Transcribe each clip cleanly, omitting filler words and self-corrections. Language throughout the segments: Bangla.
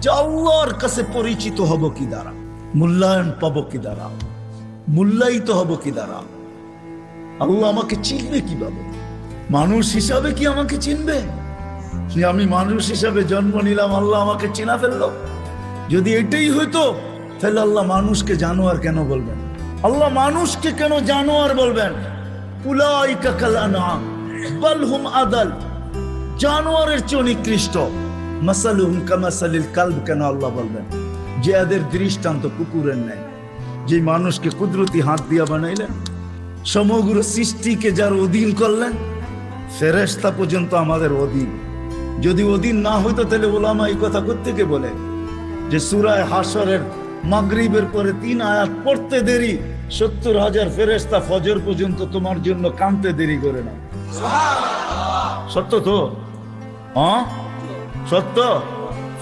যে আল্লাহর কাছে পরিচিত হব কি দ্বারা, মূল্যায়ন পাবো কি দ্বারা, মূল্যায়িত হব কি দ্বারা, আল্লাহ আমাকে চিনবে কিভাবে? মানুষ হিসাবে কি আমাকে চিনবে? যে আমি মানুষ হিসাবে জন্ম নিলাম, আল্লাহ আমাকে চিনা ফেললো? যদি এটাই হইতো তাহলে আল্লাহ মানুষকে জানোয়ার কেন বলবেন? আল্লাহ মানুষকে কেন জানোয়ার বলবেন? উলাইকা কাল আনআম বাল হুম আদাল, জানোয়ারের চেয়ে নিকৃষ্ট। মাসালুহুম কামাসালিল কালব কেন আল্লাহ বলবেন? যে এদের দৃষ্টান্ত কুকুরের ন্যায়। যে মানুষকে কুদরতি হাত দিয়া বানাইলেন, সমগ্র সৃষ্টিকে যার অধীন করলেন, ফেরেশতা পর্যন্ত আমাদের অধীন। যদি অধীন না হইতো তাহলে ওলামা এই কথা কোত্থেকে বলে যে সূরা হাশরের মাগরিবের পরে 3 আয়াত পড়তে দেরি, 70,000 ফেরেশতা ফজর পর্যন্ত তোমার জন্য কাঁদতে দেরি করে না। সত্য তো? হ্যাঁ সত্য।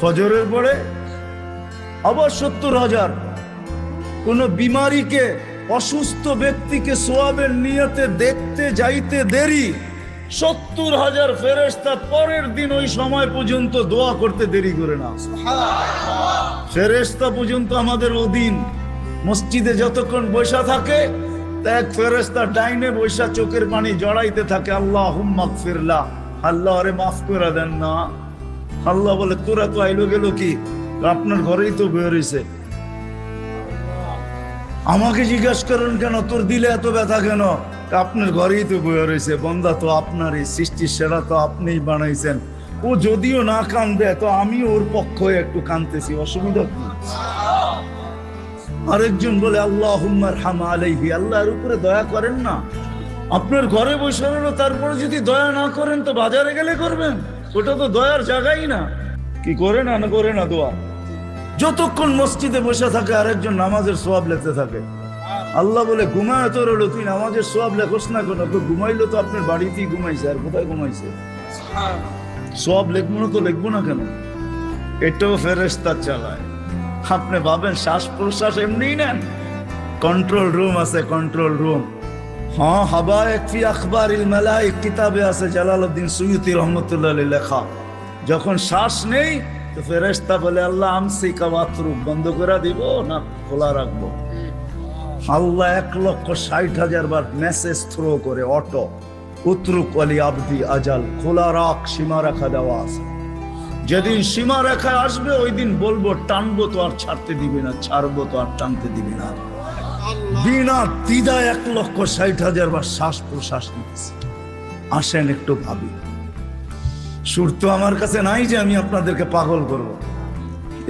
ফজরের পরে আবার 70,000। কোন বিমারীকে, অসুস্থ ব্যক্তিকে সোয়াবের নিয়তে দেখতে যাইতে দেরি, 70,000 ফেরেশতা পরের দিন ওই সময় পর্যন্ত দোয়া করতে দেরি করে না। ফেরেশতা পর্যন্ত আমাদের অধীন। মসজিদে যতক্ষণ বসা থাকে, এক ফেরেশতা ডাইনে বসা চোখের পানি জড়াইতে থাকে, আল্লাহুম্মা গফিরলা, আল্লাহ আরে মাফ করে দেন না। আল্লাহ বলে তোরা তো আইলো গেল কি, আপনার ঘরেই তো বের হইছে। আমাকে জিজ্ঞাসা করেন কেন তোর দিলে এত ব্যথা কেন? আপনার ঘরেই তো বয়ে রয়েছে। বন্দা তো আপনারই, সৃষ্টির সেরা তো আপনিই বানাইছেন। ও যদিও না কান্দে তো আমি ওর পক্ষ হয়ে একটু কান্দতেছি, অসুবিধা কি? আরেকজন বলে আল্লাহুম্মা আরহাম আলাইহি, আল্লাহর উপরে দয়া করেন না। আপনার ঘরে বসে রইল, তারপরে যদি দয়া না করেন তো বাজারে গেলে করবেন, ওটা তো দয়ার জায়গাই না। কি করে না না করে না দোয়া? যতক্ষণ মসজিদে বসে থাকে আরেকজন নামাজের সোয়াব লিখতে থাকে। আল্লাহ বলে ঘুমায় তো রইল, তুই নামাজের সোয়াব লেখোস না কেন? তো ঘুমাইলো তো আপনার বাড়িতেই ঘুমাইছে, আর কোথায় ঘুমাইছে? সোয়াব লিখবো না তো লিখবো না কেন? এটাও ফেরেশতা চালায়। আপনি ভাবেন শ্বাস প্রশ্বাস এমনি নেন? কন্ট্রোল রুম আছে, কন্ট্রোল রুম। হ্যাঁ, হাবায়েক ফি আখবারিল মালায়েক কিতাবে আছে, জালালউদ্দিন সুয়ুতি রাহমাতুল্লাহ আলাইহি লেখা। যখন শ্বাস নেই তো ফেরেশতা বলে আল্লাহ আমসিকা ওয়াতরুক, বন্ধ করে দিব না খোলা রাখবো? আল্লাহ 1,60,000 বার মেসেজ থ্রো করে, অটো উতরুক ওয়ালি আবদি আজাল, খোলা রাখ, সীমা রেখা দেওয়া আছে। যেদিন সীমা রেখায় আসবে ওই দিন বলবো টানবো তো আর ছাড়তে দিবি না, ছাড়বো তো আর টানতে দিবি না। বিনা দ্বিধায় 1,60,000 বার শ্বাস প্রশ্বাস নিতেছে। আসেন একটু ভাবি। সুর তো আমার কাছে নাই যে আমি আপনাদেরকে পাগল করব।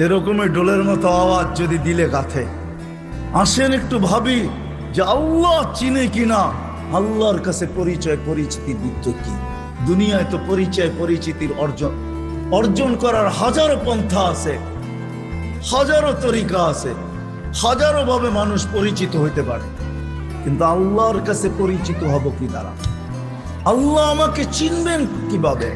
এরকমই ডোলের মতো আওয়াজ যদি দিলে গাথে। আসেন একটু ভাবি যে আল্লাহ চিনে কিনা, আল্লাহর কাছে পরিচয় পরিচিতি দিতে কি? দুনিয়ায় তো পরিচয় পরিচিতির অর্জন করার হাজারো পন্থা আছে, হাজারো তরিকা আছে, হাজারো ভাবে মানুষ পরিচিত হইতে পারে। কিন্তু আল্লাহর কাছে পরিচিত হব কি দ্বারা? আল্লাহ আমাকে চিনবেন কিভাবে?